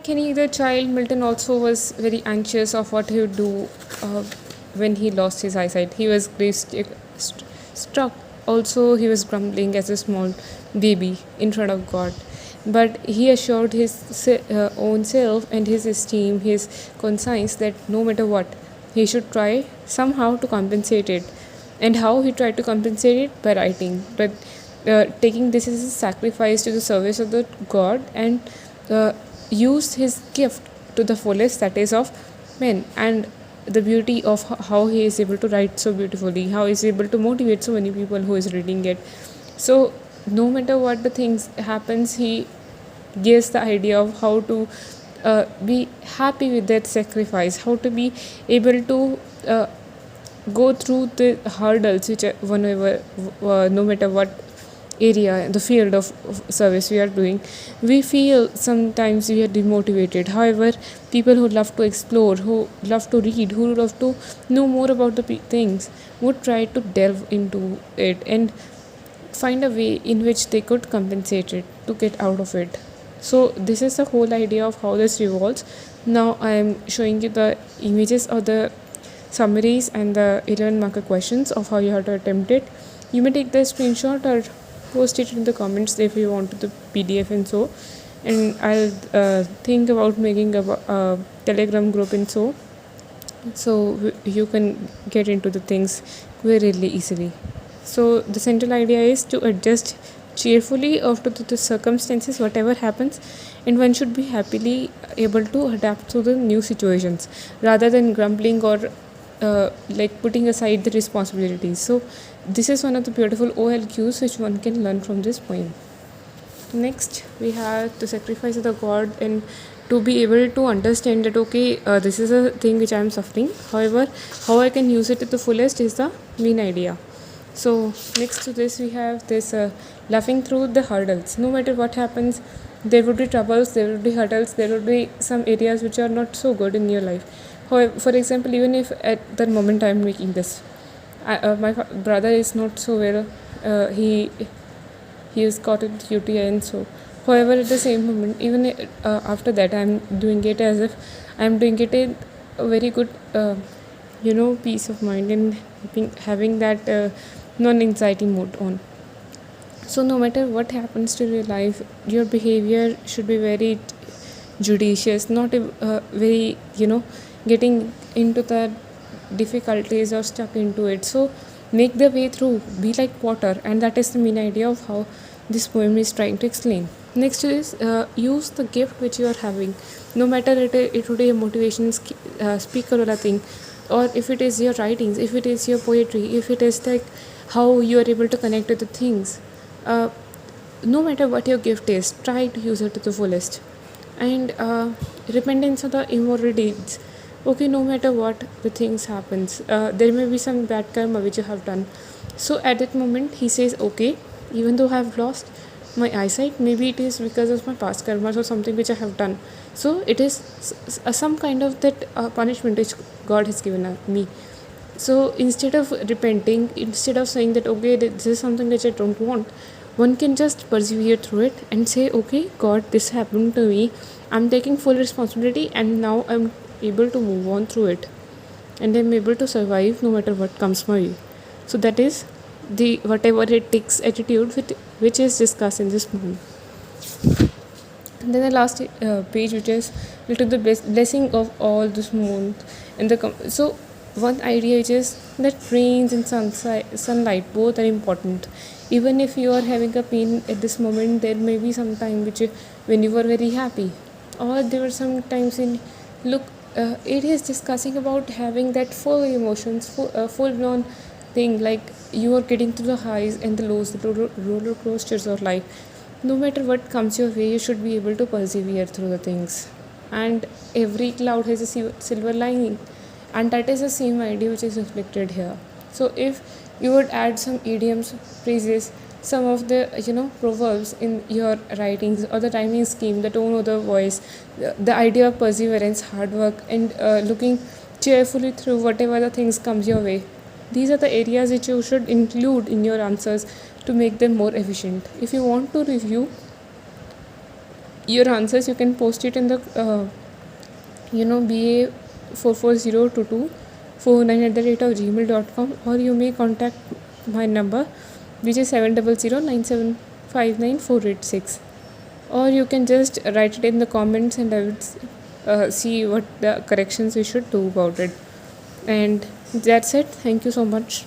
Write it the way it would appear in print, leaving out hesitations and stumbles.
Like any other child, Milton also was very anxious of what he would do when he lost his eyesight. He was struck. Also, he was grumbling as a small baby in front of God. But he assured his own self and his esteem, his conscience, that no matter what, he should try somehow to compensate it. And how he tried to compensate it? By writing. But taking this as a sacrifice to the service of the God, and uh, used his gift to the fullest, that is of men. And the beauty of how he is able to write so beautifully, how he is able to motivate so many people who is reading it. So no matter what the things happens, he gives the idea of how to be happy with that sacrifice, how to be able to go through the hurdles which are whenever no matter what area, the field of service we are doing, we feel sometimes we are demotivated. However, people who love to explore, who love to read, who love to know more about the things, would try to delve into it and find a way in which they could compensate it to get out of it. So this is the whole idea of how this revolves. Now I am showing you the images of the summaries and the 11 marker questions of how you have to attempt it. You may take the screenshot or post it in the comments if you want the PDF and so. And I'll think about making a Telegram group and so you can get into the things very easily. So the central idea is to adjust cheerfully after the circumstances, whatever happens, and one should be happily able to adapt to the new situations rather than grumbling or like putting aside the responsibilities. So this is one of the beautiful OLQs which one can learn from this poem. Next, we have the sacrifice of the God, and to be able to understand that okay, this is a thing which I am suffering. However, how I can use it to the fullest is the main idea. So next to this, we have this laughing through the hurdles. No matter what happens, there would be troubles, there would be hurdles, there would be some areas which are not so good in your life. However, for example, even if at that moment I am making this, my brother is not so well. He has got a UTI and so. However, at the same moment, even after that, I am doing it as if I am doing it in a very good, peace of mind and having that non-anxiety mode on. So no matter what happens to your life, your behavior should be very judicious, not very getting into the difficulties or stuck into it. So make the way through, be like water, and that is the main idea of how this poem is trying to explain. Next is use the gift which you are having, no matter it would be a motivation speaker or a thing, or if it is your writings, if it is your poetry, if it is like how you are able to connect to the things. No matter what your gift is, try to use it to the fullest. And repentance of the immoral deeds. Okay, no matter what the things happens, there may be some bad karma which you have done. So at that moment, he says, okay, even though I have lost my eyesight, maybe it is because of my past karmas or something which I have done. So it is some kind of that punishment which God has given me. So instead of repenting, instead of saying that okay, this is something which I don't want, one can just persevere through it and say, okay, God, this happened to me, I'm taking full responsibility, and now I'm able to move on through it, and I'm able to survive no matter what comes my way. So that is the whatever it takes attitude which is discussed in this movie. And then the last page, which is to the blessing of all this moon and the so one idea which is that rains and sunlight both are important. Even if you are having a pain at this moment, there may be some time when you were very happy, or there were some times in look. It is discussing about having that full emotions, full blown thing, like you are getting through the highs and the lows, the roller coasters of life. No matter what comes your way, you should be able to persevere through the things. And every cloud has a silver lining, and that is the same idea which is reflected here. So if you would add some idioms, phrases, some of the proverbs in your writings, or the rhyming scheme, the tone of the voice, the idea of perseverance, hard work, and looking cheerfully through whatever the things comes your way, these are the areas which you should include in your answers to make them more efficient. If you want to review, your answers, you can post it in the BA 4402249@gmail.com, or you may contact my number, which is 70097599486, or you can just write it in the comments, and I would see what the corrections we should do about it. And that's it. Thank you so much.